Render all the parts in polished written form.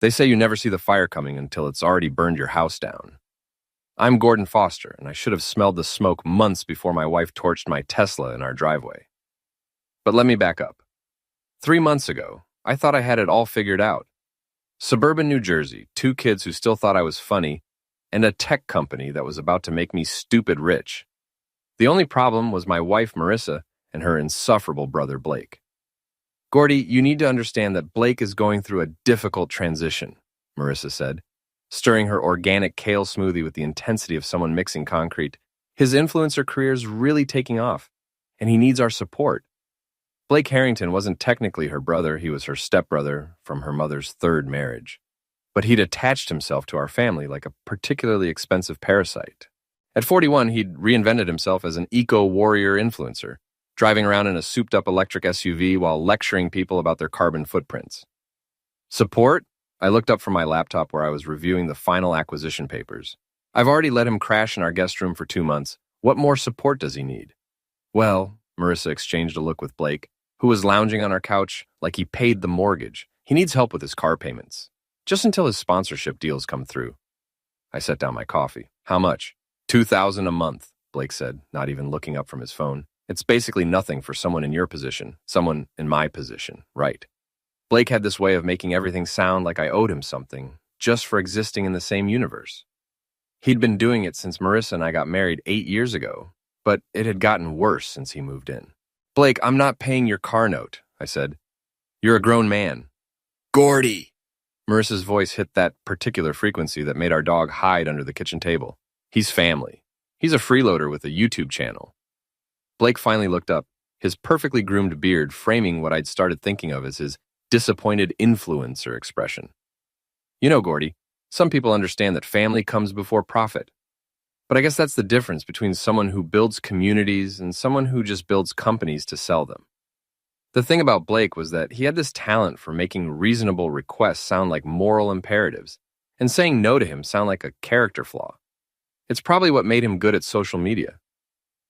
They say you never see the fire coming until it's already burned your house down. I'm Gordon Foster, and I should have smelled the smoke months before my wife torched my Tesla in our driveway. But let me back up. 3 months ago, I thought I had it all figured out. Suburban New Jersey, 2 kids who still thought I was funny, and a tech company that was about to make me stupid rich. The only problem was my wife, Marissa, and her insufferable brother, Blake. Gordy, you need to understand that Blake is going through a difficult transition, Marissa said, stirring her organic kale smoothie with the intensity of someone mixing concrete. His influencer career's really taking off, and he needs our support. Blake Harrington wasn't technically her brother, he was her stepbrother from her mother's 3rd marriage. But he'd attached himself to our family like a particularly expensive parasite. At 41, he'd reinvented himself as an eco-warrior influencer, driving around in a souped-up electric SUV while lecturing people about their carbon footprints. Support? I looked up from my laptop where I was reviewing the final acquisition papers. I've already let him crash in our guest room for 2 months. What more support does he need? Well, Marissa exchanged a look with Blake, who was lounging on our couch like he paid the mortgage. He needs help with his car payments, just until his sponsorship deals come through. I set down my coffee. How much? $2,000 a month, Blake said, not even looking up from his phone. It's basically nothing for someone in your position, someone in my position, right? Blake had this way of making everything sound like I owed him something, just for existing in the same universe. He'd been doing it since Marissa and I got married 8 years ago, but it had gotten worse since he moved in. Blake, I'm not paying your car note, I said. You're a grown man. Gordy! Marissa's voice hit that particular frequency that made our dog hide under the kitchen table. He's family. He's a freeloader with a YouTube channel. Blake finally looked up, his perfectly groomed beard framing what I'd started thinking of as his disappointed influencer expression. You know, Gordy, some people understand that family comes before profit. But I guess that's the difference between someone who builds communities and someone who just builds companies to sell them. The thing about Blake was that he had this talent for making reasonable requests sound like moral imperatives, and saying no to him sound like a character flaw. It's probably what made him good at social media.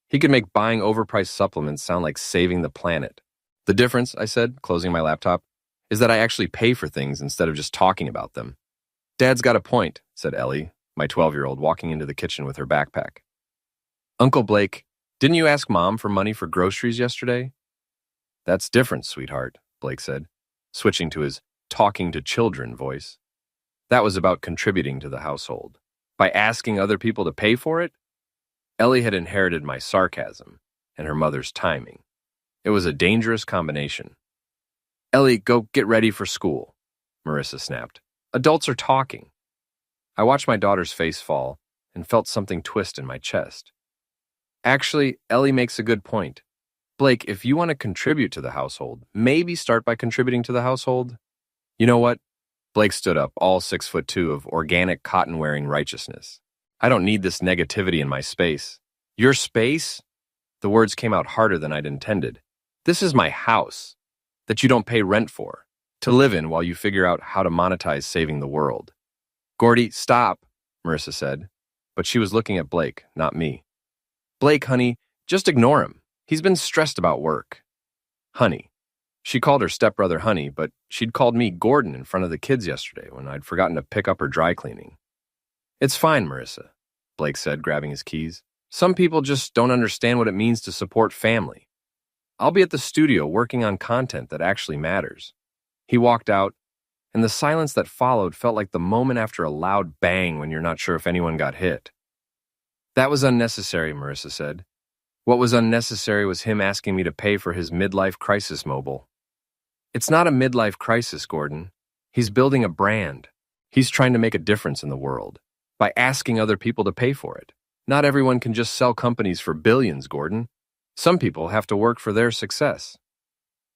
He could make buying overpriced supplements sound like saving the planet. The difference, I said, closing my laptop, is that I actually pay for things instead of just talking about them. Dad's got a point, said Ellie, my 12-year-old, walking into the kitchen with her backpack. Uncle Blake, didn't you ask Mom for money for groceries yesterday? That's different, sweetheart, Blake said, switching to his talking to children voice. That was about contributing to the household. By asking other people to pay for it? Ellie had inherited my sarcasm and her mother's timing. It was a dangerous combination. Ellie, go get ready for school, Marissa snapped. Adults are talking. I watched my daughter's face fall and felt something twist in my chest. Actually, Ellie makes a good point. Blake, if you want to contribute to the household, maybe start by contributing to the household. You know what? Blake stood up, all 6'2" of organic cotton-wearing righteousness. I don't need this negativity in my space. Your space? The words came out harder than I'd intended. This is my house, that you don't pay rent for, to live in while you figure out how to monetize saving the world. Gordy, stop, Marissa said, but she was looking at Blake, not me. Blake, honey, just ignore him. He's been stressed about work. Honey. She called her stepbrother Honey, but she'd called me Gordon in front of the kids yesterday when I'd forgotten to pick up her dry cleaning. It's fine, Marissa, Blake said, grabbing his keys. Some people just don't understand what it means to support family. I'll be at the studio working on content that actually matters. He walked out, and the silence that followed felt like the moment after a loud bang when you're not sure if anyone got hit. That was unnecessary, Marissa said. What was unnecessary was him asking me to pay for his midlife crisis mobile. It's not a midlife crisis, Gordon. He's building a brand. He's trying to make a difference in the world by asking other people to pay for it. Not everyone can just sell companies for billions, Gordon. Some people have to work for their success.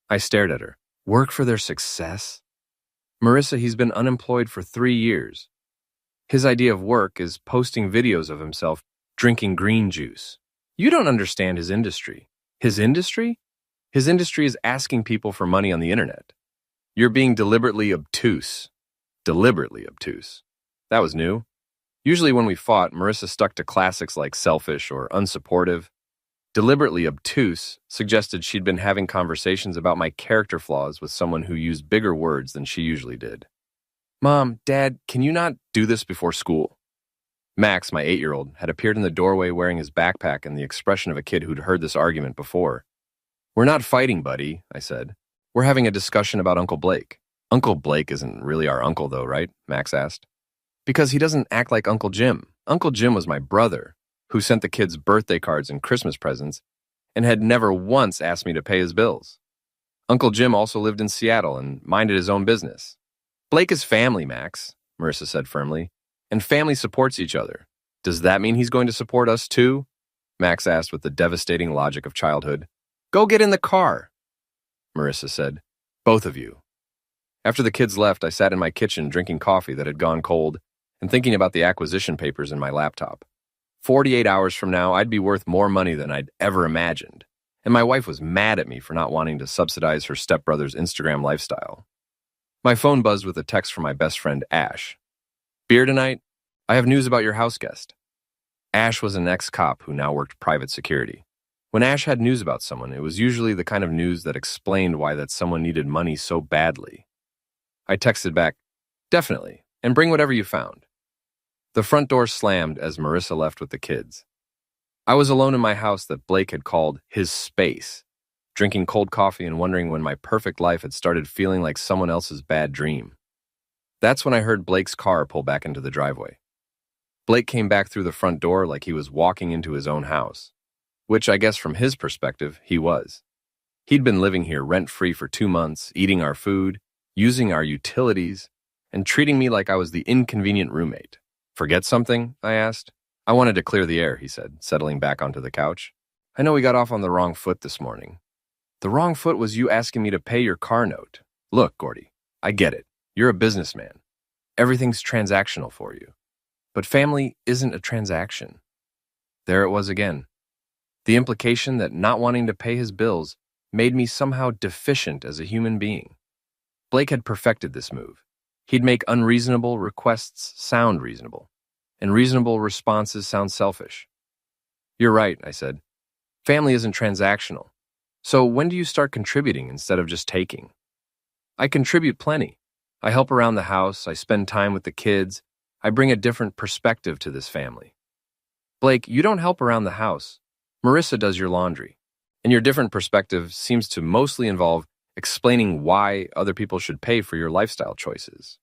I stared at her. Work for their success? Marissa, he's been unemployed for 3 years. His idea of work is posting videos of himself drinking green juice. You don't understand his industry. His industry? His industry is asking people for money on the internet. You're being deliberately obtuse. Deliberately obtuse. That was new. Usually when we fought, Marissa stuck to classics like selfish or unsupportive. Deliberately obtuse suggested she'd been having conversations about my character flaws with someone who used bigger words than she usually did. Mom, Dad, can you not do this before school? Max, my 8-year-old, had appeared in the doorway wearing his backpack and the expression of a kid who'd heard this argument before. We're not fighting, buddy, I said. We're having a discussion about Uncle Blake. Uncle Blake isn't really our uncle, though, right? Max asked. Because he doesn't act like Uncle Jim. Uncle Jim was my brother, who sent the kids birthday cards and Christmas presents and had never once asked me to pay his bills. Uncle Jim also lived in Seattle and minded his own business. Blake is family, Max, Marissa said firmly, and family supports each other. Does that mean he's going to support us too? Max asked with the devastating logic of childhood. Go get in the car, Marissa said. Both of you. After the kids left, I sat in my kitchen drinking coffee that had gone cold and thinking about the acquisition papers in my laptop. 48 hours from now, I'd be worth more money than I'd ever imagined, and my wife was mad at me for not wanting to subsidize her stepbrother's Instagram lifestyle. My phone buzzed with a text from my best friend, Ash. Beer tonight? I have news about your house guest. Ash was an ex-cop who now worked private security. When Ash had news about someone, it was usually the kind of news that explained why that someone needed money so badly. I texted back, definitely, and bring whatever you found. The front door slammed as Marissa left with the kids. I was alone in my house that Blake had called his space, drinking cold coffee and wondering when my perfect life had started feeling like someone else's bad dream. That's when I heard Blake's car pull back into the driveway. Blake came back through the front door like he was walking into his own house, which I guess from his perspective, he was. He'd been living here rent-free for 2 months, eating our food, using our utilities, and treating me like I was the inconvenient roommate. Forget something? I asked. I wanted to clear the air, he said, settling back onto the couch. I know we got off on the wrong foot this morning. The wrong foot was you asking me to pay your car note. Look, Gordy, I get it. You're a businessman. Everything's transactional for you. But family isn't a transaction. There it was again. The implication that not wanting to pay his bills made me somehow deficient as a human being. Blake had perfected this move. He'd make unreasonable requests sound reasonable, and reasonable responses sound selfish. You're right, I said. Family isn't transactional. So when do you start contributing instead of just taking? I contribute plenty. I help around the house, I spend time with the kids, I bring a different perspective to this family. Blake, you don't help around the house. Marissa does your laundry, and your different perspective seems to mostly involve explaining why other people should pay for your lifestyle choices.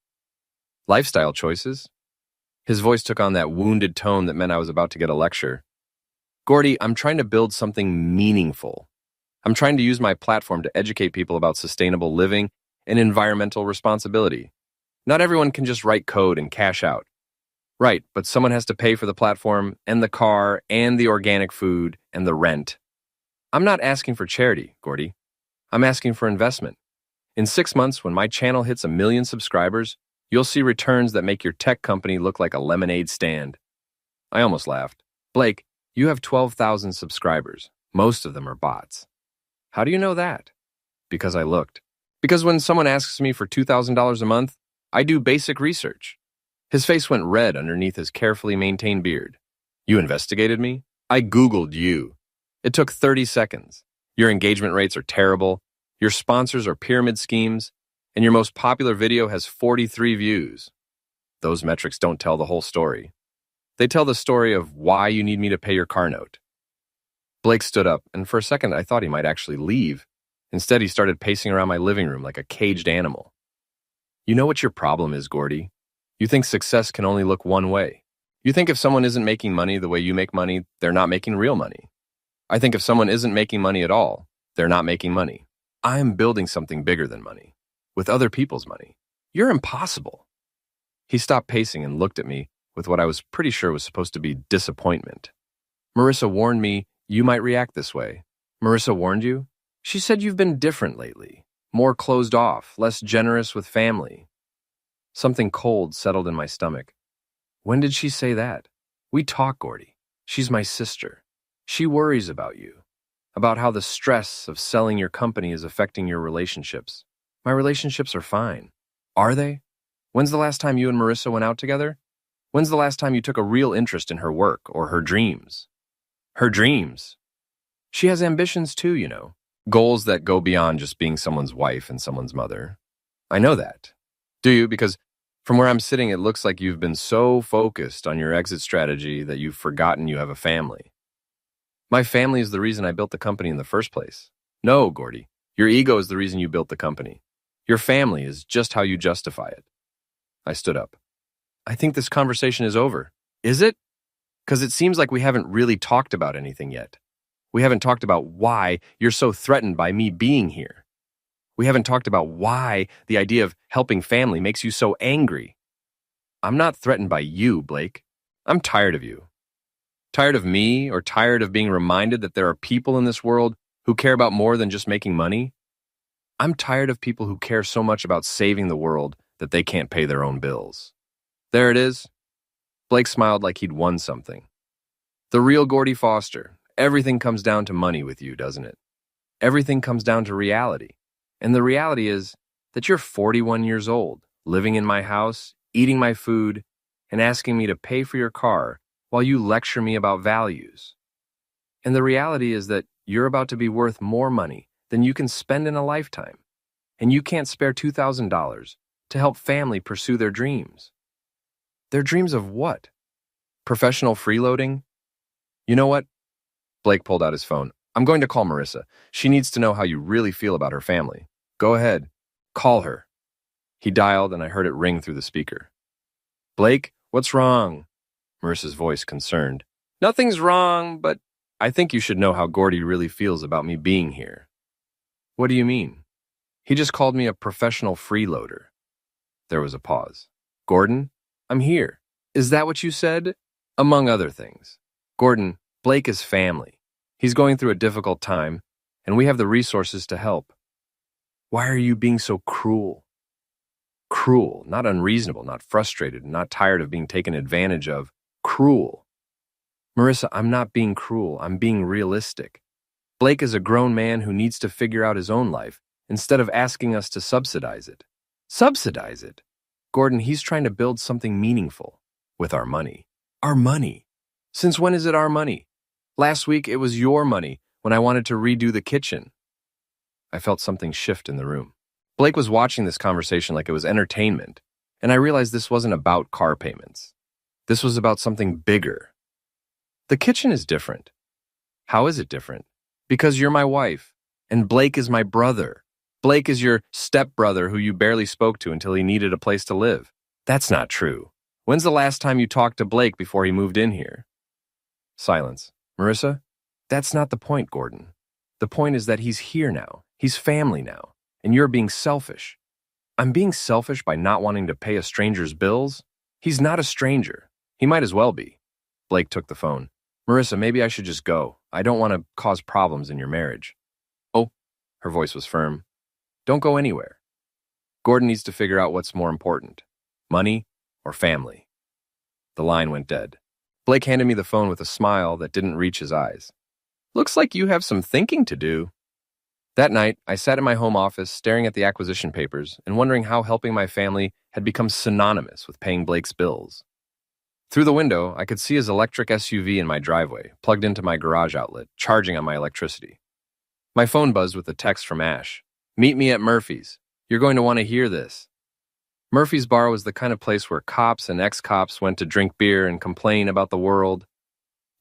Lifestyle choices? His voice took on that wounded tone that meant I was about to get a lecture. Gordy, I'm trying to build something meaningful. I'm trying to use my platform to educate people about sustainable living and environmental responsibility. Not everyone can just write code and cash out. Right, but someone has to pay for the platform and the car and the organic food and the rent. I'm not asking for charity, Gordy. I'm asking for investment. In 6 months, when my channel hits 1 million subscribers, you'll see returns that make your tech company look like a lemonade stand. I almost laughed. Blake, you have 12,000 subscribers. Most of them are bots. How do you know that? Because I looked. Because when someone asks me for $2,000 a month, I do basic research. His face went red underneath his carefully maintained beard. You investigated me? I Googled you. It took 30 seconds. Your engagement rates are terrible, your sponsors are pyramid schemes, and your most popular video has 43 views. Those metrics don't tell the whole story. They tell the story of why you need me to pay your car note. Blake stood up, and for a second I thought he might actually leave. Instead, he started pacing around my living room like a caged animal. You know what your problem is, Gordy? You think success can only look one way. You think if someone isn't making money the way you make money, they're not making real money. I think if someone isn't making money at all, they're not making money. I am building something bigger than money, with other people's money. You're impossible. He stopped pacing and looked at me with what I was pretty sure was supposed to be disappointment. Marissa warned me you might react this way. Marissa warned you? She said you've been different lately, more closed off, less generous with family. Something cold settled in my stomach. When did she say that? We talk, Gordy. She's my sister. She worries about you, about how the stress of selling your company is affecting your relationships. My relationships are fine. Are they? When's the last time you and Marissa went out together? When's the last time you took a real interest in her work or her dreams? Her dreams. She has ambitions too, you know. Goals that go beyond just being someone's wife and someone's mother. I know that. Do you? Because From where I'm sitting, it looks like you've been so focused on your exit strategy that you've forgotten you have a family. My family is the reason I built the company in the first place. No, Gordy, your ego is the reason you built the company. Your family is just how you justify it. I stood up. I think this conversation is over. Is it? Because it seems like we haven't really talked about anything yet. We haven't talked about why you're so threatened by me being here. We haven't talked about why the idea of helping family makes you so angry. I'm not threatened by you, Blake. I'm tired of you. Tired of me, or tired of being reminded that there are people in this world who care about more than just making money? I'm tired of people who care so much about saving the world that they can't pay their own bills. There it is. Blake smiled like he'd won something. The real Gordy Foster. Everything comes down to money with you, doesn't it? Everything comes down to reality. And the reality is that you're 41 years old, living in my house, eating my food, and asking me to pay for your car while you lecture me about values. And the reality is that you're about to be worth more money than you can spend in a lifetime. And you can't spare $2,000 to help family pursue their dreams. Their dreams of what? Professional freeloading? You know what? Blake pulled out his phone. I'm going to call Marissa. She needs to know how you really feel about her family. Go ahead. Call her. He dialed, and I heard it ring through the speaker. Blake, what's wrong? Marissa's voice concerned. Nothing's wrong, but I think you should know how Gordy really feels about me being here. What do you mean? He just called me a professional freeloader. There was a pause. Gordon, I'm here. Is that what you said? Among other things. Gordon, Blake is family. He's going through a difficult time, and we have the resources to help. Why are you being so cruel? Cruel, not unreasonable, not frustrated, not tired of being taken advantage of. Cruel. Marissa, I'm not being cruel. I'm being realistic. Blake is a grown man who needs to figure out his own life instead of asking us to subsidize it. Subsidize it? Gordon, he's trying to build something meaningful with our money. Our money? Since when is it our money? Last week, it was your money when I wanted to redo the kitchen. I felt something shift in the room. Blake was watching this conversation like it was entertainment, and I realized this wasn't about car payments. This was about something bigger. The kitchen is different. How is it different? Because you're my wife, and Blake is my brother. Blake is your stepbrother who you barely spoke to until he needed a place to live. That's not true. When's the last time you talked to Blake before he moved in here? Silence. Marissa, that's not the point, Gordon. The point is that he's here now. He's family now. And you're being selfish. I'm being selfish by not wanting to pay a stranger's bills? He's not a stranger. He might as well be. Blake took the phone. Marissa, maybe I should just go. I don't want to cause problems in your marriage. Oh, her voice was firm. Don't go anywhere. Gordon needs to figure out what's more important, money or family. The line went dead. Blake handed me the phone with a smile that didn't reach his eyes. Looks like you have some thinking to do. That night, I sat in my home office staring at the acquisition papers and wondering how helping my family had become synonymous with paying Blake's bills. Through the window, I could see his electric SUV in my driveway, plugged into my garage outlet, charging on my electricity. My phone buzzed with a text from Ash. Meet me at Murphy's. You're going to want to hear this. Murphy's Bar was the kind of place where cops and ex-cops went to drink beer and complain about the world.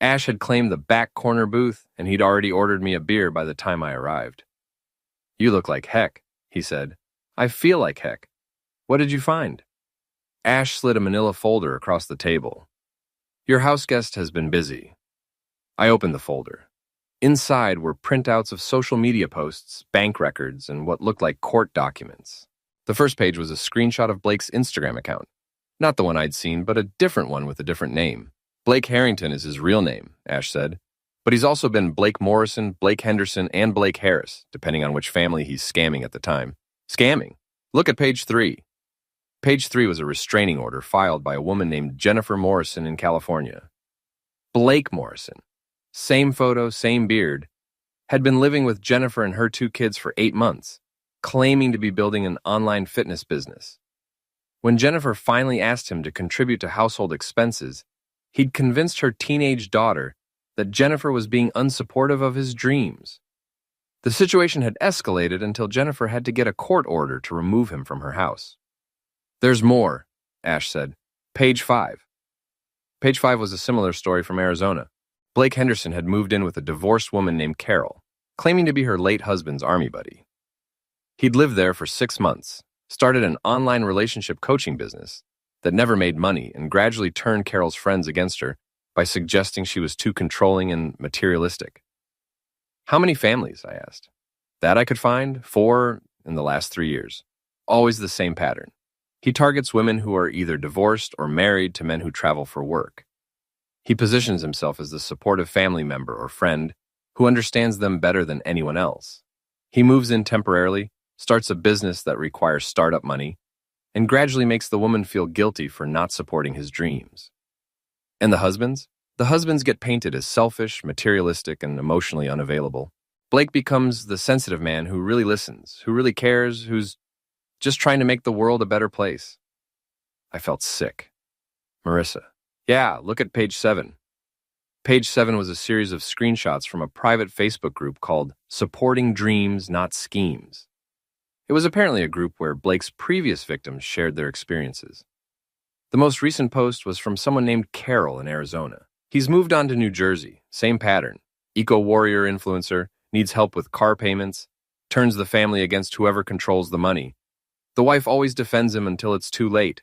Ash had claimed the back corner booth, and he'd already ordered me a beer by the time I arrived. You look like heck, he said. I feel like heck. What did you find? Ash slid a manila folder across the table. Your house guest has been busy. I opened the folder. Inside were printouts of social media posts, bank records, and what looked like court documents. The first page was a screenshot of Blake's Instagram account. Not the one I'd seen, but a different one with a different name. Blake Harrington is his real name, Ash said. But he's also been Blake Morrison, Blake Henderson, and Blake Harris, depending on which family he's scamming at the time. Scamming? Look at page 3. Page 3 was a restraining order filed by a woman named Jennifer Morrison in California. Blake Morrison, same photo, same beard, had been living with Jennifer and her 2 kids for 8 months, claiming to be building an online fitness business. When Jennifer finally asked him to contribute to household expenses, he'd convinced her teenage daughter that Jennifer was being unsupportive of his dreams. The situation had escalated until Jennifer had to get a court order to remove him from her house. There's more, Ash said. Page 5. Page 5 was a similar story from Arizona. Blake Henderson had moved in with a divorced woman named Carol, claiming to be her late husband's army buddy. He'd lived there for 6 months, started an online relationship coaching business that never made money, and gradually turned Carol's friends against her by suggesting she was too controlling and materialistic. How many families? I asked. That I could find, 4 in the last 3 years. Always the same pattern. He targets women who are either divorced or married to men who travel for work. He positions himself as the supportive family member or friend who understands them better than anyone else. He moves in temporarily, starts a business that requires startup money, and gradually makes the woman feel guilty for not supporting his dreams. And the husbands? The husbands get painted as selfish, materialistic, and emotionally unavailable. Blake becomes the sensitive man who really listens, who really cares, who's just trying to make the world a better place. I felt sick. Marissa. Yeah, look at page 7. Page 7 was a series of screenshots from a private Facebook group called Supporting Dreams, Not Schemes. It was apparently a group where Blake's previous victims shared their experiences. The most recent post was from someone named Carol in Arizona. He's moved on to New Jersey, same pattern. Eco-warrior influencer, needs help with car payments, turns the family against whoever controls the money. The wife always defends him until it's too late.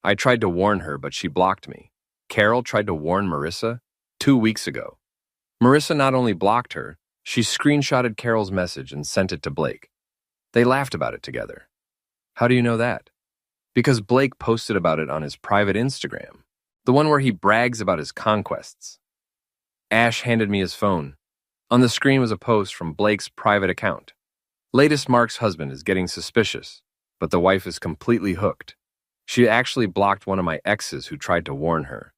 I tried to warn her, but she blocked me. Carol tried to warn Marissa 2 weeks ago. Marissa not only blocked her, she screenshotted Carol's message and sent it to Blake. They laughed about it together. How do you know that? Because Blake posted about it on his private Instagram, the one where he brags about his conquests. Ash handed me his phone. On the screen was a post from Blake's private account. Latest Mark's husband is getting suspicious, but the wife is completely hooked. She actually blocked one of my exes who tried to warn her.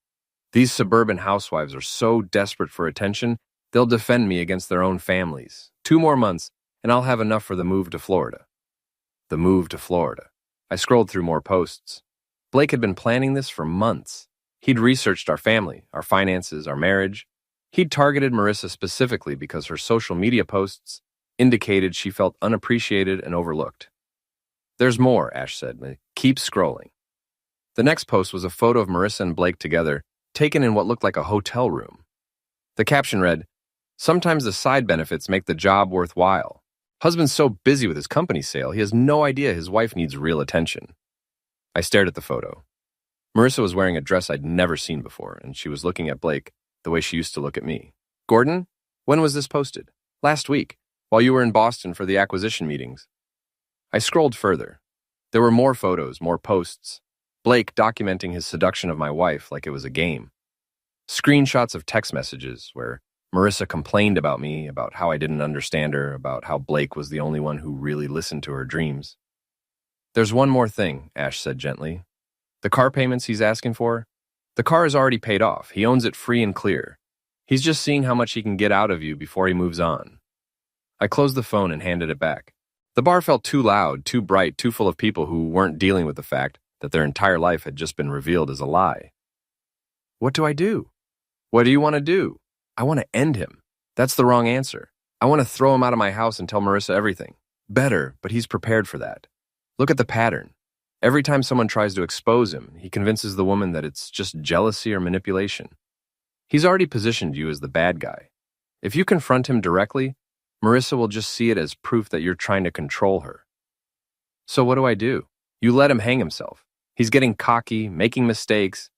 These suburban housewives are so desperate for attention, they'll defend me against their own families. 2 more months, and I'll have enough for the move to Florida. The move to Florida. I scrolled through more posts. Blake had been planning this for months. He'd researched our family, our finances, our marriage. He'd targeted Marissa specifically because her social media posts indicated she felt unappreciated and overlooked. There's more, Ash said. Keep scrolling. The next post was a photo of Marissa and Blake together, taken in what looked like a hotel room. The caption read, "Sometimes the side benefits make the job worthwhile. Husband's so busy with his company sale, he has no idea his wife needs real attention." I stared at the photo. Marissa was wearing a dress I'd never seen before, and she was looking at Blake the way she used to look at me. Gordon, when was this posted? Last week, while you were in Boston for the acquisition meetings. I scrolled further. There were more photos, more posts. Blake documenting his seduction of my wife like it was a game. Screenshots of text messages where Marissa complained about me, about how I didn't understand her, about how Blake was the only one who really listened to her dreams. There's one more thing, Ash said gently. The car payments he's asking for? The car is already paid off. He owns it free and clear. He's just seeing how much he can get out of you before he moves on. I closed the phone and handed it back. The bar felt too loud, too bright, too full of people who weren't dealing with the fact that their entire life had just been revealed as a lie. What do I do? What do you want to do? I want to end him. That's the wrong answer. I want to throw him out of my house and tell Marissa everything. Better, but he's prepared for that. Look at the pattern. Every time someone tries to expose him, he convinces the woman that it's just jealousy or manipulation. He's already positioned you as the bad guy. If you confront him directly, Marissa will just see it as proof that you're trying to control her. So what do? You let him hang himself. He's getting cocky, making mistakes.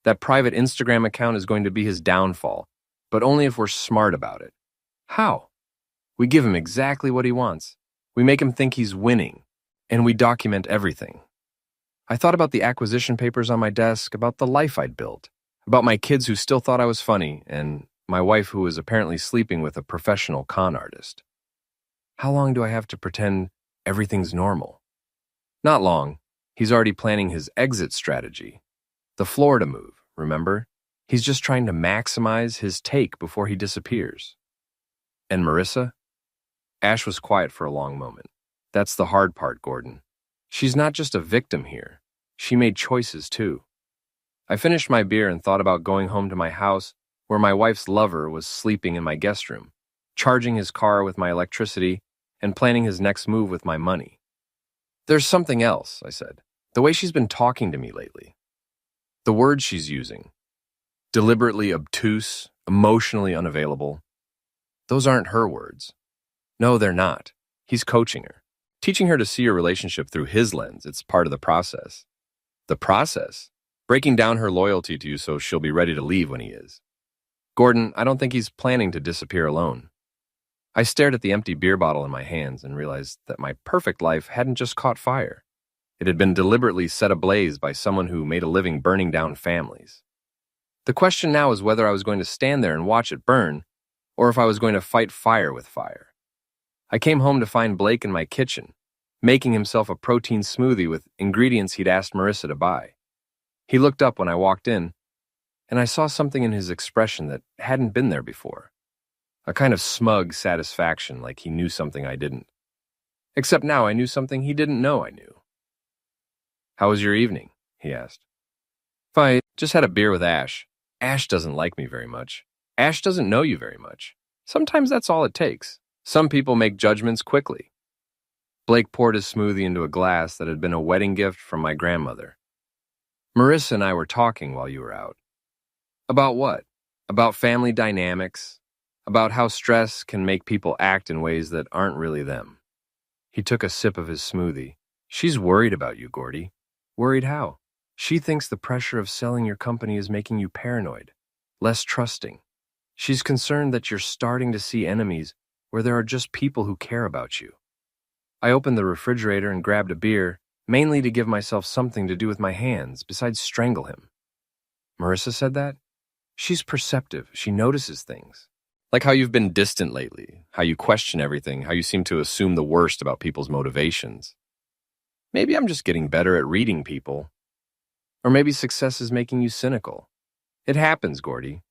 That private Instagram account is going to be his downfall, but only if we're smart about it. How? We give him exactly what he wants. We make him think he's winning, and we document everything. I thought about the acquisition papers on my desk, about the life I'd built, about my kids who still thought I was funny, and my wife who was apparently sleeping with a professional con artist. How long do I have to pretend everything's normal? Not long. He's already planning his exit strategy. The Florida move, remember? He's just trying to maximize his take before he disappears. And Marissa? Ash was quiet for a long moment. That's the hard part, Gordon. She's not just a victim here. She made choices, too. I finished my beer and thought about going home to my house where my wife's lover was sleeping in my guest room, charging his car with my electricity, and planning his next move with my money. There's something else, I said. The way she's been talking to me lately. The words she's using, deliberately obtuse, emotionally unavailable, those aren't her words. No, they're not. He's coaching her, teaching her to see a relationship through his lens. It's part of the process. The process? Breaking down her loyalty to you so she'll be ready to leave when he is. Gordon, I don't think he's planning to disappear alone. I stared at the empty beer bottle in my hands and realized that my perfect life hadn't just caught fire. It had been deliberately set ablaze by someone who made a living burning down families. The question now is whether I was going to stand there and watch it burn, or if I was going to fight fire with fire. I came home to find Blake in my kitchen, making himself a protein smoothie with ingredients he'd asked Marissa to buy. He looked up when I walked in, and I saw something in his expression that hadn't been there before. A kind of smug satisfaction, like he knew something I didn't. Except now I knew something he didn't know I knew. "How was your evening?" he asked. "Fine, just had a beer with Ash. Ash doesn't like me very much. Ash doesn't know you very much. Sometimes that's all it takes. Some people make judgments quickly." Blake poured his smoothie into a glass that had been a wedding gift from my grandmother. "Marissa and I were talking while you were out." "About what?" "About family dynamics, about how stress can make people act in ways that aren't really them." He took a sip of his smoothie. "She's worried about you, Gordy." "Worried how?" "She thinks the pressure of selling your company is making you paranoid, less trusting. She's concerned that you're starting to see enemies where there are just people who care about you." I opened the refrigerator and grabbed a beer, mainly to give myself something to do with my hands besides strangle him. "Marissa said that?" "She's perceptive. She notices things. Like how you've been distant lately, how you question everything, how you seem to assume the worst about people's motivations. Maybe I'm just getting better at reading people. Or maybe success is making you cynical. It happens, Gordy.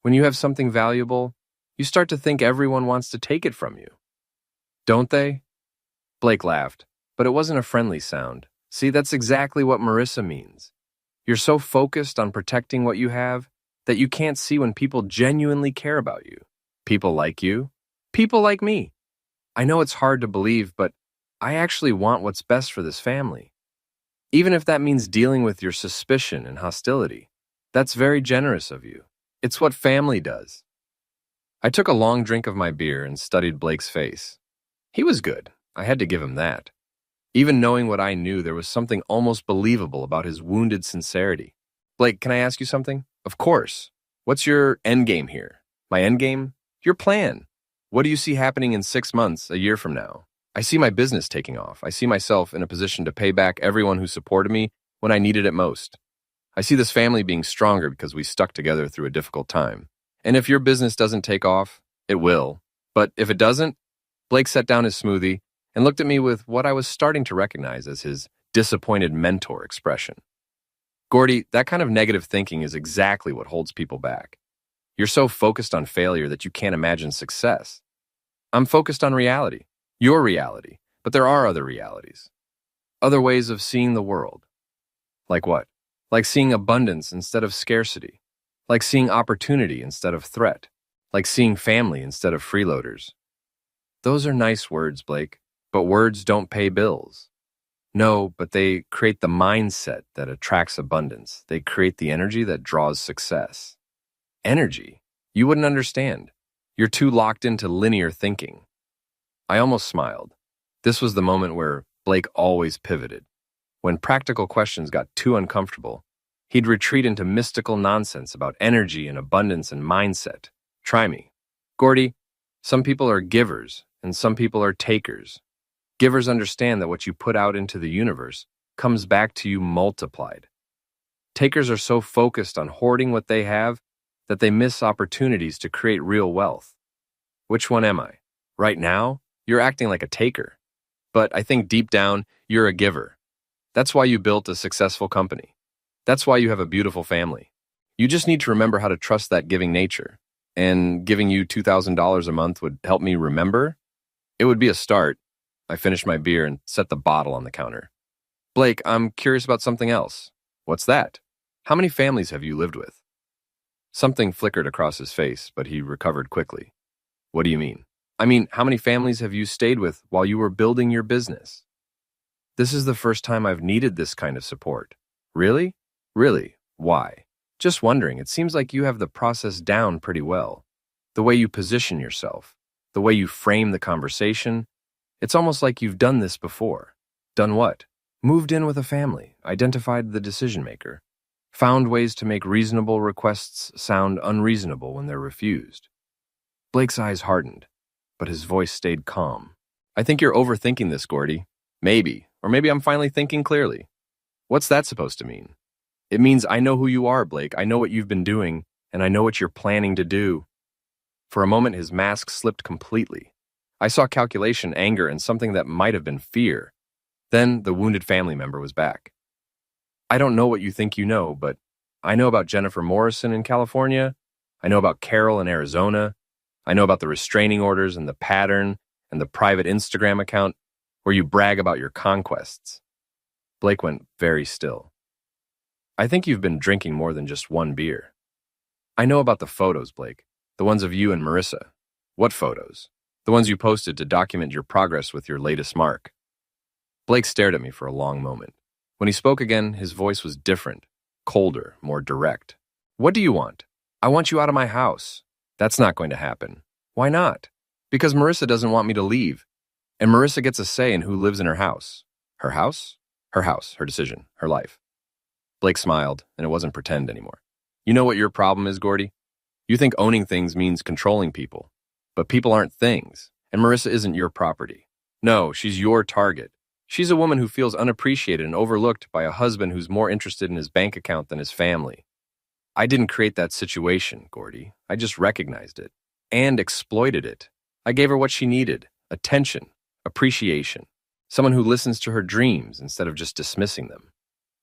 When you have something valuable, you start to think everyone wants to take it from you. Don't they?" Blake laughed, but it wasn't a friendly sound. "See, that's exactly what Marissa means. You're so focused on protecting what you have that you can't see when people genuinely care about you. People like you. People like me. I know it's hard to believe, but I actually want what's best for this family. Even if that means dealing with your suspicion and hostility. That's very generous of you. It's what family does." I took a long drink of my beer and studied Blake's face. He was good. I had to give him that. Even knowing what I knew, there was something almost believable about his wounded sincerity. "Blake, can I ask you something?" "Of course. What's your endgame here?" "My endgame?" "Your plan. What do you see happening in 6 months, a year from now?" "I see my business taking off. I see myself in a position to pay back everyone who supported me when I needed it most. I see this family being stronger because we stuck together through a difficult time. And if your business doesn't take off, it will. But if it doesn't..." Blake set down his smoothie and looked at me with what I was starting to recognize as his disappointed mentor expression. "Gordy, that kind of negative thinking is exactly what holds people back. You're so focused on failure that you can't imagine success. I'm focused on reality. Your reality. But there are other realities. Other ways of seeing the world." "Like what?" "Like seeing abundance instead of scarcity. Like seeing opportunity instead of threat. Like seeing family instead of freeloaders." "Those are nice words, Blake, but words don't pay bills." "No, but they create the mindset that attracts abundance. They create the energy that draws success." "Energy? You wouldn't understand. You're too locked into linear thinking." I almost smiled. This was the moment where Blake always pivoted. When practical questions got too uncomfortable, he'd retreat into mystical nonsense about energy and abundance and mindset. "Try me." "Gordy, some people are givers and some people are takers. Givers understand that what you put out into the universe comes back to you multiplied. Takers are so focused on hoarding what they have that they miss opportunities to create real wealth. Which one am I? Right now, you're acting like a taker. But I think deep down, you're a giver. That's why you built a successful company. That's why you have a beautiful family. You just need to remember how to trust that giving nature. And giving you $2,000 a month would help me remember? It would be a start." I finished my beer and set the bottle on the counter. "Blake, I'm curious about something else." "What's that?" "How many families have you lived with?" Something flickered across his face, but he recovered quickly. "What do you mean?" "I mean, how many families have you stayed with while you were building your business?" "This is the first time I've needed this kind of support." "Really?" "Really. Why? Just wondering, it seems like you have the process down pretty well. The way you position yourself, the way you frame the conversation, it's almost like you've done this before. Done what? Moved in with a family, identified the decision maker, found ways to make reasonable requests sound unreasonable when they're refused. Blake's eyes hardened, but his voice stayed calm. I think you're overthinking this, Gordy. Maybe, or maybe I'm finally thinking clearly. What's that supposed to mean? It means I know who you are, Blake. I know what you've been doing, and I know what you're planning to do. For a moment, his mask slipped completely. I saw calculation, anger, and something that might have been fear. Then the wounded family member was back. I don't know what you think you know, but I know about Jennifer Morrison in California. I know about Carol in Arizona. I know about the restraining orders and the pattern and the private Instagram account where you brag about your conquests. Blake went very still. I think you've been drinking more than just one beer. I know about the photos, Blake. The ones of you and Marissa. What photos? The ones you posted to document your progress with your latest mark. Blake stared at me for a long moment. When he spoke again, his voice was different, colder, more direct. What do you want? I want you out of my house. That's not going to happen. Why not? Because Marissa doesn't want me to leave. And Marissa gets a say in who lives in her house. Her house? Her house, her decision, her life. Blake smiled, and it wasn't pretend anymore. You know what your problem is, Gordy? You think owning things means controlling people. But people aren't things, and Marissa isn't your property. No, she's your target. She's a woman who feels unappreciated and overlooked by a husband who's more interested in his bank account than his family. I didn't create that situation, Gordy. I just recognized it and exploited it. I gave her what she needed, attention, appreciation, someone who listens to her dreams instead of just dismissing them,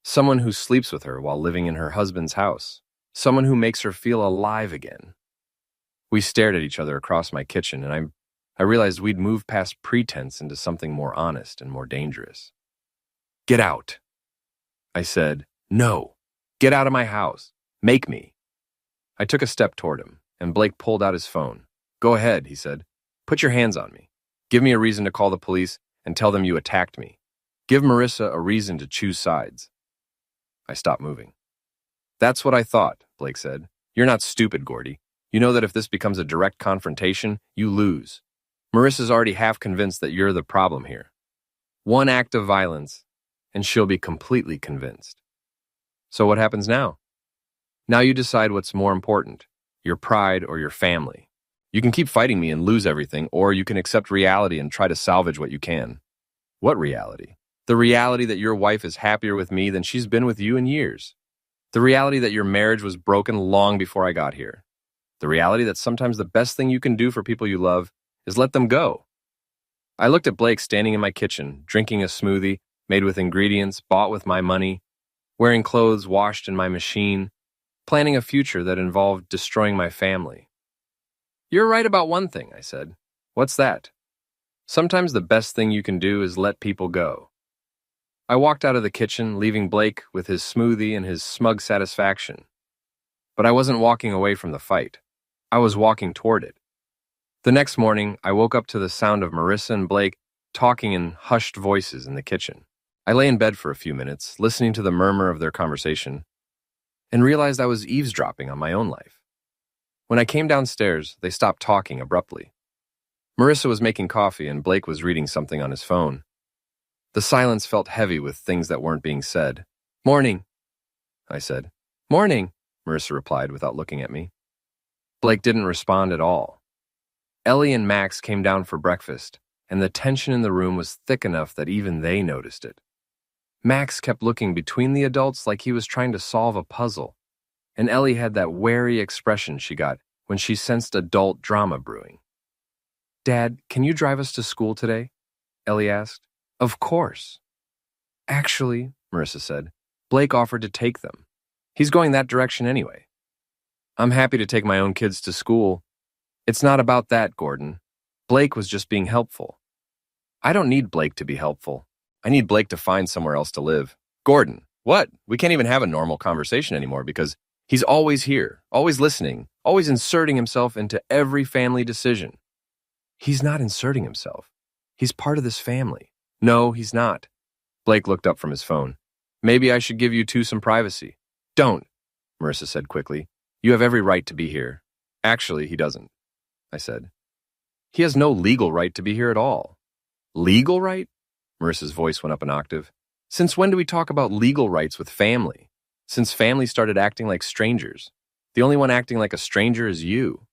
someone who sleeps with her while living in her husband's house, someone who makes her feel alive again. We stared at each other across my kitchen, and I realized we'd moved past pretense into something more honest and more dangerous. Get out. I said, no. Get out of my house. Make me. I took a step toward him, and Blake pulled out his phone. Go ahead, he said. Put your hands on me. Give me a reason to call the police and tell them you attacked me. Give Marissa a reason to choose sides. I stopped moving. That's what I thought, Blake said. You're not stupid, Gordy. You know that if this becomes a direct confrontation, you lose. Marissa's already half convinced that you're the problem here. One act of violence, and she'll be completely convinced. So what happens now? Now you decide what's more important, your pride or your family. You can keep fighting me and lose everything, or you can accept reality and try to salvage what you can. What reality? The reality that your wife is happier with me than she's been with you in years. The reality that your marriage was broken long before I got here. The reality that sometimes the best thing you can do for people you love is let them go. I looked at Blake standing in my kitchen, drinking a smoothie made with ingredients bought with my money, wearing clothes washed in my machine, planning a future that involved destroying my family. You're right about one thing, I said. What's that? Sometimes the best thing you can do is let people go. I walked out of the kitchen, leaving Blake with his smoothie and his smug satisfaction. But I wasn't walking away from the fight. I was walking toward it. The next morning, I woke up to the sound of Marissa and Blake talking in hushed voices in the kitchen. I lay in bed for a few minutes, listening to the murmur of their conversation, and realized I was eavesdropping on my own life. When I came downstairs, they stopped talking abruptly. Marissa was making coffee and Blake was reading something on his phone. The silence felt heavy with things that weren't being said. Morning, I said. Morning, Marissa replied without looking at me. Blake didn't respond at all. Ellie and Max came down for breakfast, and the tension in the room was thick enough that even they noticed it. Max kept looking between the adults like he was trying to solve a puzzle, and Ellie had that wary expression she got when she sensed adult drama brewing. Dad, can you drive us to school today? Ellie asked. Of course. Actually, Marissa said, Blake offered to take them. He's going that direction anyway. I'm happy to take my own kids to school. It's not about that, Gordon. Blake was just being helpful. I don't need Blake to be helpful. I need Blake to find somewhere else to live. Gordon, what? We can't even have a normal conversation anymore because he's always here, always listening, always inserting himself into every family decision. He's not inserting himself. He's part of this family. No, he's not. Blake looked up from his phone. Maybe I should give you two some privacy. Don't. Marissa said quickly. You have every right to be here. Actually, he doesn't, I said. He has no legal right to be here at all. Legal right? Marissa's voice went up an octave. Since when do we talk about legal rights with family? Since family started acting like strangers. The only one acting like a stranger is you.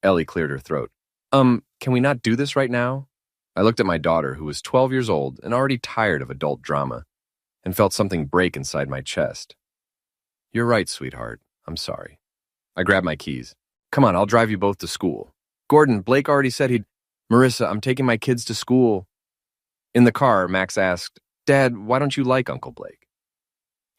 Ellie cleared her throat. Can we not do this right now? I looked at my daughter, who was 12 years old and already tired of adult drama, and felt something break inside my chest. You're right, sweetheart. I'm sorry. I grabbed my keys. Come on, I'll drive you both to school. Gordon, Blake already said he'd... Marissa, I'm taking my kids to school. In the car, Max asked, Dad, why don't you like Uncle Blake?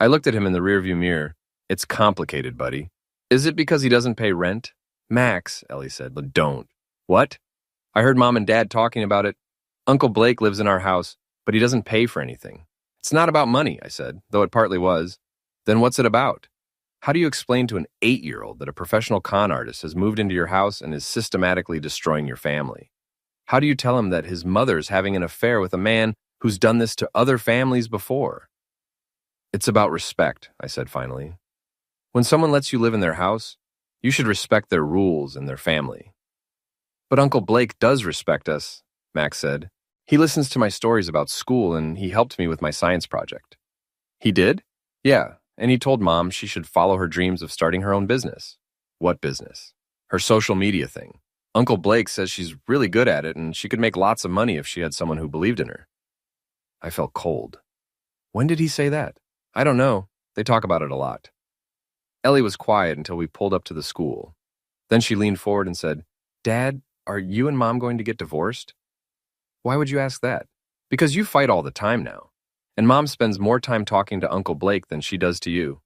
I looked at him in the rearview mirror. It's complicated, buddy. Is it because he doesn't pay rent? Max, Ellie said, don't. What? I heard Mom and Dad talking about it. Uncle Blake lives in our house, but he doesn't pay for anything. It's not about money, I said, though it partly was. Then what's it about? How do you explain to an 8-year-old that a professional con artist has moved into your house and is systematically destroying your family? How do you tell him that his mother's having an affair with a man who's done this to other families before? It's about respect, I said finally. When someone lets you live in their house, you should respect their rules and their family. But Uncle Blake does respect us, Max said. He listens to my stories about school and he helped me with my science project. He did? Yeah, and he told Mom she should follow her dreams of starting her own business. What business? Her social media thing. Uncle Blake says she's really good at it and she could make lots of money if she had someone who believed in her. I felt cold. When did he say that? I don't know. They talk about it a lot. Ellie was quiet until we pulled up to the school. Then she leaned forward and said, Dad, are you and Mom going to get divorced? Why would you ask that? Because you fight all the time now, and Mom spends more time talking to Uncle Blake than she does to you.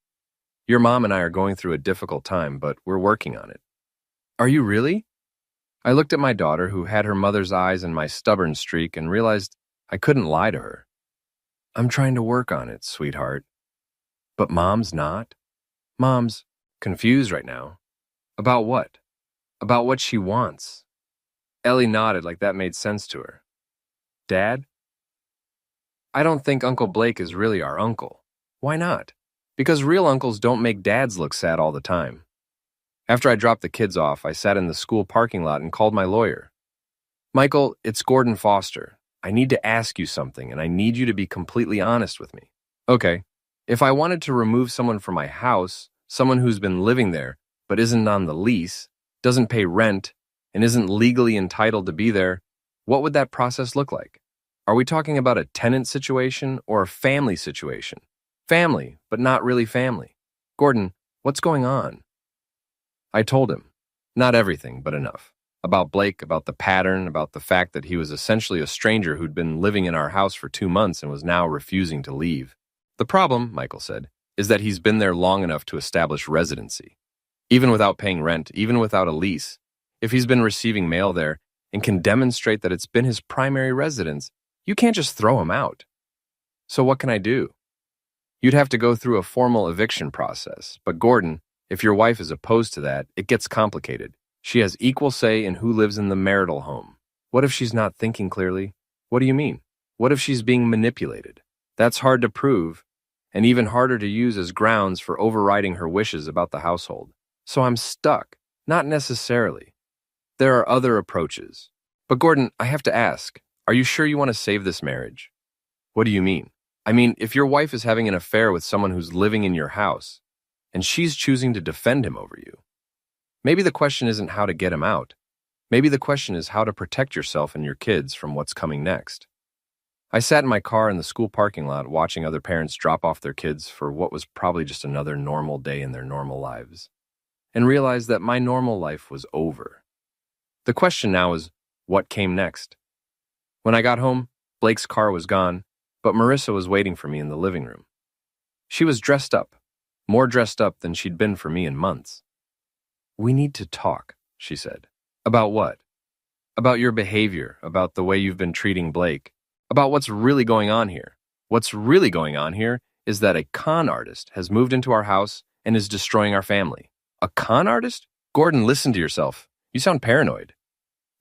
Your mom and I are going through a difficult time, but we're working on it. Are you really? I looked at my daughter, who had her mother's eyes and my stubborn streak, and realized I couldn't lie to her. I'm trying to work on it, sweetheart. But Mom's not. Mom's confused right now. About what? About what she wants. Ellie nodded like that made sense to her. Dad? I don't think Uncle Blake is really our uncle. Why not? Because real uncles don't make dads look sad all the time. After I dropped the kids off, I sat in the school parking lot and called my lawyer. Michael, it's Gordon Foster. I need to ask you something, and I need you to be completely honest with me. Okay. If I wanted to remove someone from my house, someone who's been living there, but isn't on the lease, doesn't pay rent, and isn't legally entitled to be there, what would that process look like? Are we talking about a tenant situation or a family situation? Family, but not really family. Gordon, what's going on? I told him. Not everything, but enough. About Blake, about the pattern, about the fact that he was essentially a stranger who'd been living in our house for 2 months and was now refusing to leave. The problem, Michael said, is that he's been there long enough to establish residency. Even without paying rent, even without a lease, if he's been receiving mail there and can demonstrate that it's been his primary residence, you can't just throw him out. So what can I do? You'd have to go through a formal eviction process. But Gordon, if your wife is opposed to that, it gets complicated. She has equal say in who lives in the marital home. What if she's not thinking clearly? What do you mean? What if she's being manipulated? That's hard to prove, and even harder to use as grounds for overriding her wishes about the household. So I'm stuck. Not necessarily. There are other approaches. But Gordon, I have to ask, are you sure you want to save this marriage? What do you mean? I mean, if your wife is having an affair with someone who's living in your house, and she's choosing to defend him over you, maybe the question isn't how to get him out. Maybe the question is how to protect yourself and your kids from what's coming next. I sat in my car in the school parking lot watching other parents drop off their kids for what was probably just another normal day in their normal lives, and realized that my normal life was over. The question now is, what came next? When I got home, Blake's car was gone, but Marissa was waiting for me in the living room. She was dressed up, more dressed up than she'd been for me in months. We need to talk, she said. About what? About your behavior, about the way you've been treating Blake, about what's really going on here. What's really going on here is that a con artist has moved into our house and is destroying our family. A con artist? Gordon, listen to yourself. You sound paranoid.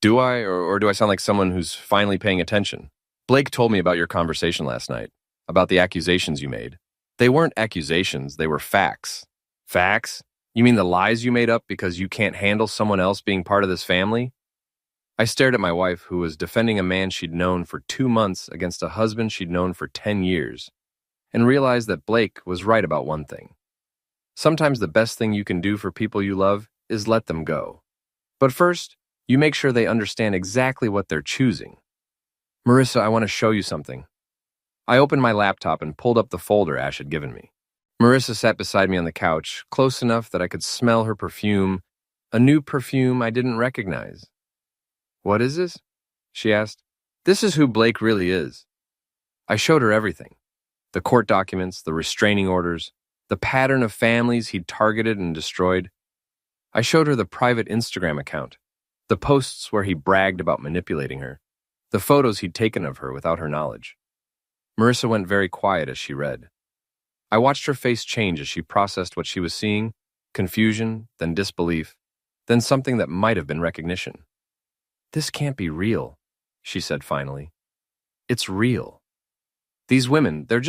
Do I, or do I sound like someone who's finally paying attention? Blake told me about your conversation last night, about the accusations you made. They weren't accusations, they were facts. Facts? You mean the lies you made up because you can't handle someone else being part of this family? I stared at my wife, who was defending a man she'd known for 2 months against a husband she'd known for 10 years, and realized that Blake was right about one thing. Sometimes the best thing you can do for people you love is let them go. But first, you make sure they understand exactly what they're choosing. Marissa, I want to show you something. I opened my laptop and pulled up the folder Ash had given me. Marissa sat beside me on the couch, close enough that I could smell her perfume, a new perfume I didn't recognize. What is this? She asked. This is who Blake really is. I showed her everything. The court documents, the restraining orders, the pattern of families he'd targeted and destroyed. I showed her the private Instagram account, the posts where he bragged about manipulating her, the photos he'd taken of her without her knowledge. Marissa went very quiet as she read. I watched her face change as she processed what she was seeing, confusion, then disbelief, then something that might have been recognition. This can't be real, she said finally. It's real. These women, they're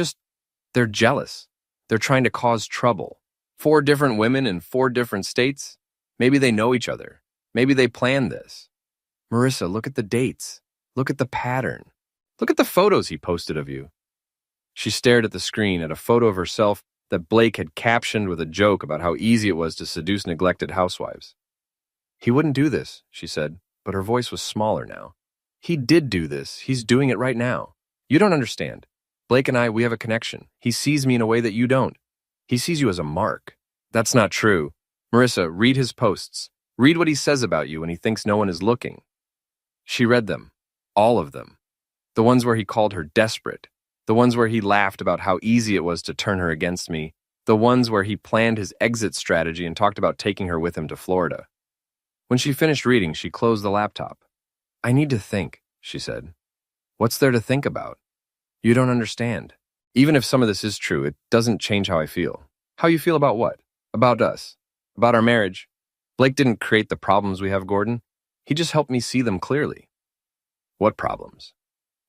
jealous. They're trying to cause trouble. 4 different women in 4 different states? Maybe they know each other. Maybe they planned this. Marissa, look at the dates. Look at the pattern. Look at the photos he posted of you. She stared at the screen at a photo of herself that Blake had captioned with a joke about how easy it was to seduce neglected housewives. He wouldn't do this, she said, but her voice was smaller now. He did do this. He's doing it right now. You don't understand. Blake and I, we have a connection. He sees me in a way that you don't. He sees you as a mark. That's not true. Marissa, read his posts. Read what he says about you when he thinks no one is looking. She read them. All of them. The ones where he called her desperate. The ones where he laughed about how easy it was to turn her against me. The ones where he planned his exit strategy and talked about taking her with him to Florida. When she finished reading, she closed the laptop. I need to think, she said. What's there to think about? You don't understand. Even if some of this is true, it doesn't change how I feel. How you feel about what? About us. About our marriage. Blake didn't create the problems we have, Gordon. He just helped me see them clearly. What problems?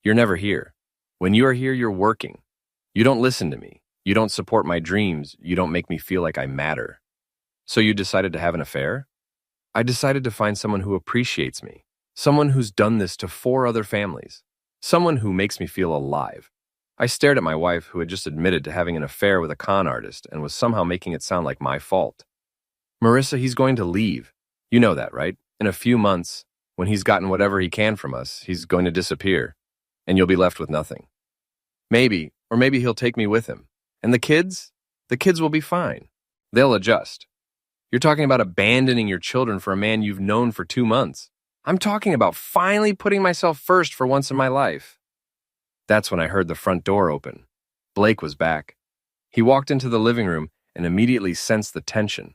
You're never here. When you are here, you're working. You don't listen to me. You don't support my dreams. You don't make me feel like I matter. So you decided to have an affair? I decided to find someone who appreciates me. Someone who's done this to 4 other families. Someone who makes me feel alive. I stared at my wife, who had just admitted to having an affair with a con artist and was somehow making it sound like my fault. Marissa, he's going to leave. You know that, right? In a few months, when he's gotten whatever he can from us, he's going to disappear, and you'll be left with nothing. Maybe, or maybe he'll take me with him. And the kids? The kids will be fine. They'll adjust. You're talking about abandoning your children for a man you've known for 2 months. I'm talking about finally putting myself first for once in my life. That's when I heard the front door open. Blake was back. He walked into the living room and immediately sensed the tension.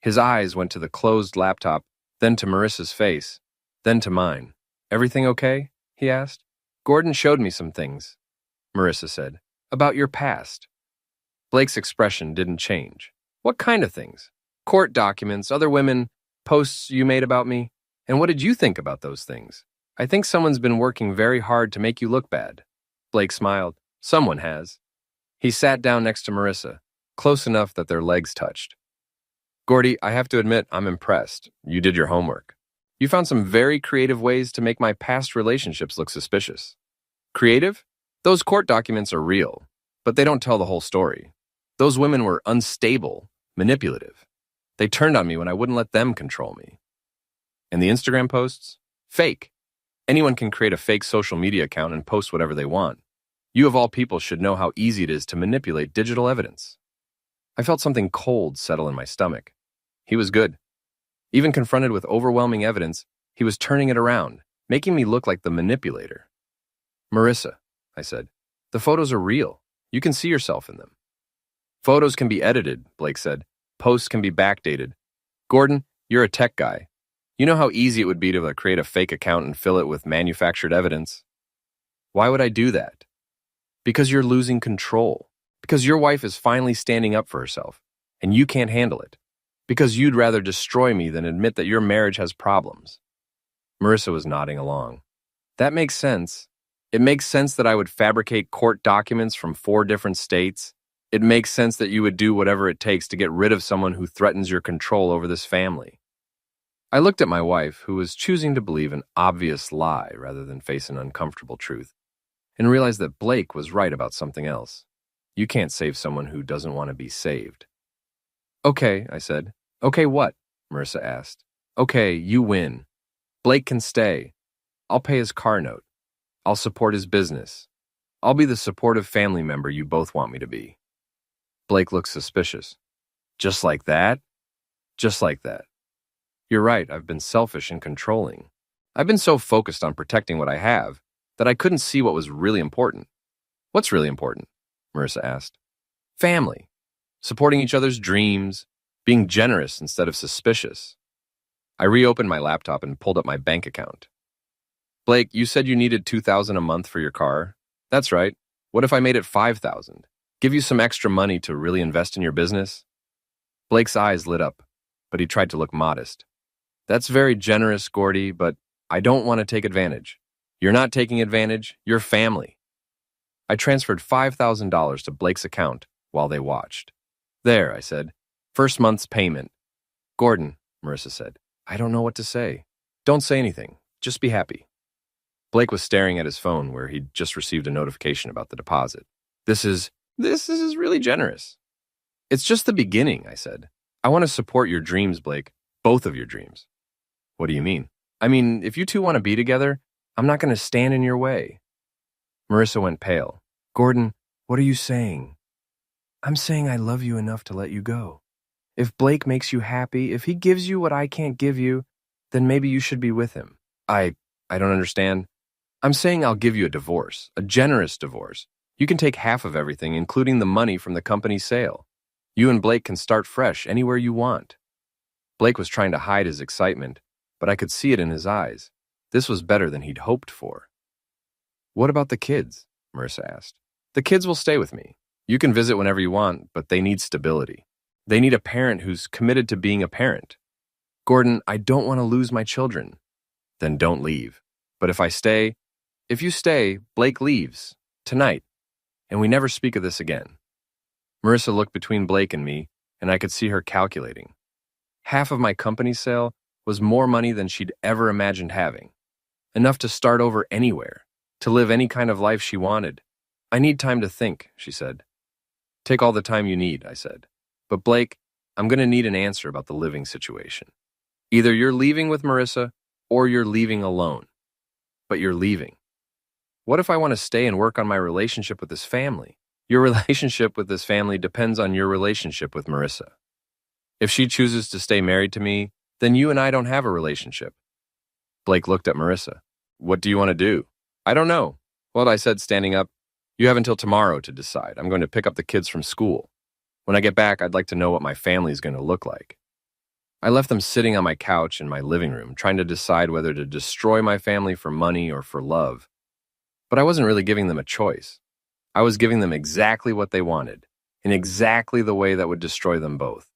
His eyes went to the closed laptop, then to Marissa's face, then to mine. Everything okay? He asked. Gordon showed me some things, Marissa said, about your past. Blake's expression didn't change. What kind of things? Court documents, other women, posts you made about me? And what did you think about those things? I think someone's been working very hard to make you look bad. Blake smiled. Someone has. He sat down next to Marissa, close enough that their legs touched. Gordy, I have to admit, I'm impressed. You did your homework. You found some very creative ways to make my past relationships look suspicious. Creative? Those court documents are real, but they don't tell the whole story. Those women were unstable, manipulative. They turned on me when I wouldn't let them control me. And the Instagram posts? Fake. Anyone can create a fake social media account and post whatever they want. You of all people should know how easy it is to manipulate digital evidence. I felt something cold settle in my stomach. He was good. Even confronted with overwhelming evidence, he was turning it around, making me look like the manipulator. Marissa, I said, the photos are real. You can see yourself in them. Photos can be edited, Blake said. Posts can be backdated. Gordon, you're a tech guy. You know how easy it would be to create a fake account and fill it with manufactured evidence. Why would I do that? Because you're losing control. Because your wife is finally standing up for herself, and you can't handle it. Because you'd rather destroy me than admit that your marriage has problems. Marissa was nodding along. That makes sense. It makes sense that I would fabricate court documents from 4 different states, It makes sense that you would do whatever it takes to get rid of someone who threatens your control over this family. I looked at my wife, who was choosing to believe an obvious lie rather than face an uncomfortable truth, and realized that Blake was right about something else. You can't save someone who doesn't want to be saved. Okay, I said. Okay, what? Marissa asked. Okay, you win. Blake can stay. I'll pay his car note. I'll support his business. I'll be the supportive family member you both want me to be. Blake looked suspicious. Just like that? Just like that. You're right, I've been selfish and controlling. I've been so focused on protecting what I have that I couldn't see what was really important. What's really important? Marissa asked. Family. Supporting each other's dreams. Being generous instead of suspicious. I reopened my laptop and pulled up my bank account. Blake, you said you needed $2,000 a month for your car? That's right. What if I made it $5,000? Give you some extra money to really invest in your business? Blake's eyes lit up, but he tried to look modest. That's very generous, Gordy, but I don't want to take advantage. You're not taking advantage, you're family. I transferred $5,000 to Blake's account while they watched. There, I said. First month's payment. Gordon, Marissa said. I don't know what to say. Don't say anything. Just be happy. Blake was staring at his phone where he'd just received a notification about the deposit. This is really generous. It's just the beginning, I said. I want to support your dreams, Blake. Both of your dreams. What do you mean? I mean, if you two want to be together, I'm not going to stand in your way. Marissa went pale. Gordon, what are you saying? I'm saying I love you enough to let you go. If Blake makes you happy, if he gives you what I can't give you, then maybe you should be with him. I don't understand. I'm saying I'll give you a divorce, a generous divorce. You can take half of everything, including the money from the company's sale. You and Blake can start fresh anywhere you want. Blake was trying to hide his excitement, but I could see it in his eyes. This was better than he'd hoped for. What about the kids? Marissa asked. The kids will stay with me. You can visit whenever you want, but they need stability. They need a parent who's committed to being a parent. Gordon, I don't want to lose my children. Then don't leave. But if you stay, Blake leaves. Tonight. And we never speak of this again. Marissa looked between Blake and me, and I could see her calculating. Half of my company sale was more money than she'd ever imagined having. Enough to start over anywhere, to live any kind of life she wanted. I need time to think, she said. Take all the time you need, I said. But Blake, I'm going to need an answer about the living situation. Either you're leaving with Marissa, or you're leaving alone. But you're leaving. What if I want to stay and work on my relationship with this family? Your relationship with this family depends on your relationship with Marissa. If she chooses to stay married to me, then you and I don't have a relationship. Blake looked at Marissa. What do you want to do? I don't know. Well, I said, standing up, you have until tomorrow to decide. I'm going to pick up the kids from school. When I get back, I'd like to know what my family is going to look like. I left them sitting on my couch in my living room, trying to decide whether to destroy my family for money or for love. But I wasn't really giving them a choice. I was giving them exactly what they wanted, in exactly the way that would destroy them both.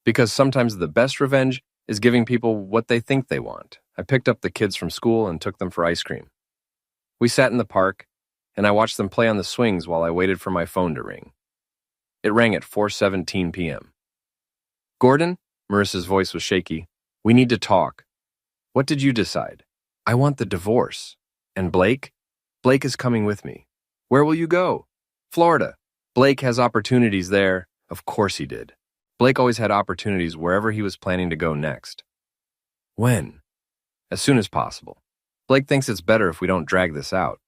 Because sometimes the best revenge is giving people what they think they want. I picked up the kids from school and took them for ice cream. We sat in the park, and I watched them play on the swings while I waited for my phone to ring. It rang at 4:17 p.m. Gordon? Marissa's voice was shaky. We need to talk. What did you decide? I want the divorce. And Blake? Blake is coming with me. Where will you go? Florida. Blake has opportunities there. Of course he did. Blake always had opportunities wherever he was planning to go next. When? As soon as possible. Blake thinks it's better if we don't drag this out.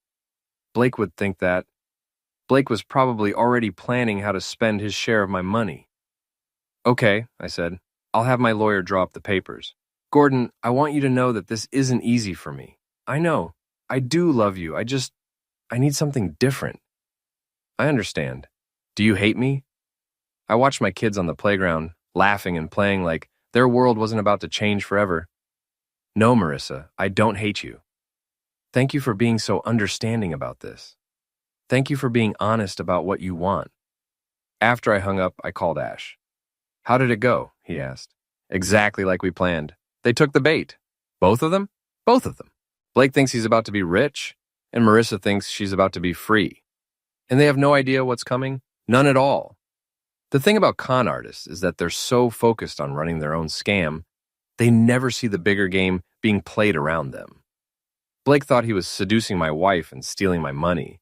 Blake would think that. Blake was probably already planning how to spend his share of my money. Okay, I said. I'll have my lawyer draw up the papers. Gordon, I want you to know that this isn't easy for me. I know. I do love you. I need something different. I understand. Do you hate me? I watched my kids on the playground, laughing and playing like their world wasn't about to change forever. No, Marissa, I don't hate you. Thank you for being so understanding about this. Thank you for being honest about what you want. After I hung up, I called Ash. How did it go? He asked. Exactly like we planned. They took the bait. Both of them? Both of them. Blake thinks he's about to be rich, and Marissa thinks she's about to be free. And they have no idea what's coming. None at all. The thing about con artists is that they're so focused on running their own scam, they never see the bigger game being played around them. Blake thought he was seducing my wife and stealing my money.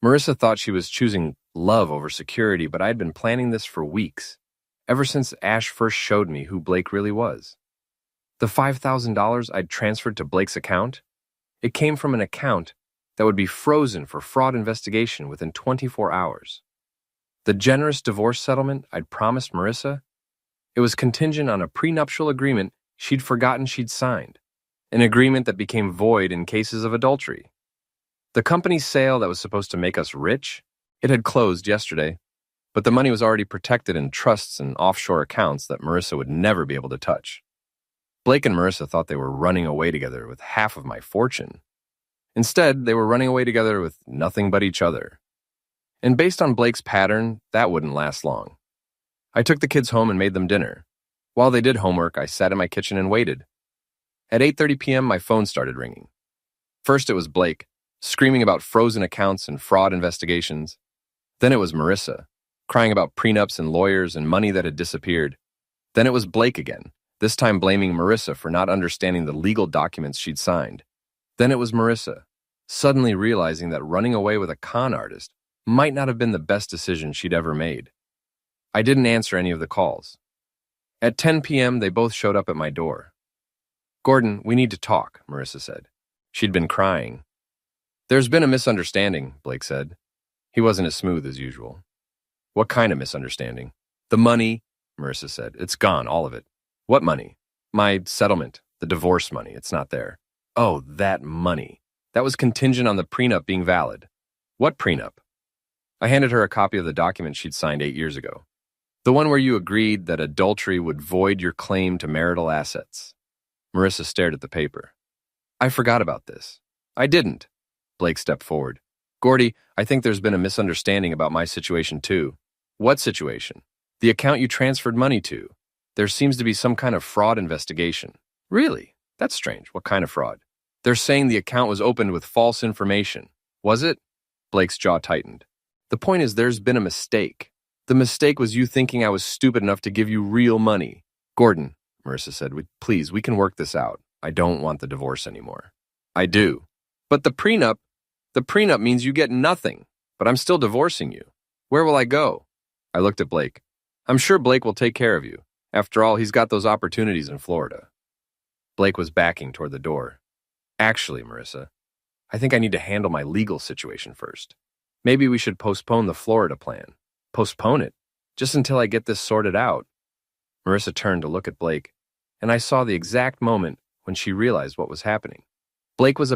Marissa thought she was choosing love over security, but I'd been planning this for weeks, ever since Ash first showed me who Blake really was. The $5,000 I'd transferred to Blake's account, it came from an account that would be frozen for fraud investigation within 24 hours. The generous divorce settlement I'd promised Marissa, it was contingent on a prenuptial agreement she'd forgotten she'd signed, an agreement that became void in cases of adultery. The company's sale that was supposed to make us rich, it had closed yesterday, but the money was already protected in trusts and offshore accounts that Marissa would never be able to touch. Blake and Marissa thought they were running away together with half of my fortune. Instead, they were running away together with nothing but each other. And based on Blake's pattern, that wouldn't last long. I took the kids home and made them dinner. While they did homework, I sat in my kitchen and waited. At 8:30 p.m., my phone started ringing. First, it was Blake, screaming about frozen accounts and fraud investigations. Then it was Marissa, crying about prenups and lawyers and money that had disappeared. Then it was Blake again, this time blaming Marissa for not understanding the legal documents she'd signed. Then it was Marissa, suddenly realizing that running away with a con artist might not have been the best decision she'd ever made. I didn't answer any of the calls. At 10 p.m., they both showed up at my door. "Gordon, we need to talk," Marissa said. She'd been crying. "There's been a misunderstanding," Blake said. He wasn't as smooth as usual. "What kind of misunderstanding?" "The money," Marissa said. "It's gone, all of it." "What money?" "My settlement, the divorce money. It's not there." "Oh, that money. That was contingent on the prenup being valid." "What prenup?" I handed her a copy of the document she'd signed 8 years ago. "The one where you agreed that adultery would void your claim to marital assets." Marissa stared at the paper. "I forgot about this." "I didn't." Blake stepped forward. "Gordy, I think there's been a misunderstanding about my situation too." "What situation?" "The account you transferred money to. There seems to be some kind of fraud investigation." "Really? That's strange. What kind of fraud?" "They're saying the account was opened with false information." "Was it?" Blake's jaw tightened. "The point is there's been a mistake. The mistake was you thinking I was stupid enough to give you real money." "Gordon," Marissa said, "please, we can work this out. I don't want the divorce anymore." "I do." "But the prenup means you get nothing. But I'm still divorcing you. Where will I go?" I looked at Blake. "I'm sure Blake will take care of you. After all, he's got those opportunities in Florida." Blake was backing toward the door. "Actually, Marissa, I think I need to handle my legal situation first. Maybe we should postpone the Florida plan." "Postpone it? Just until I get this sorted out." Marissa turned to look at Blake, and I saw the exact moment when she realized what was happening. Blake was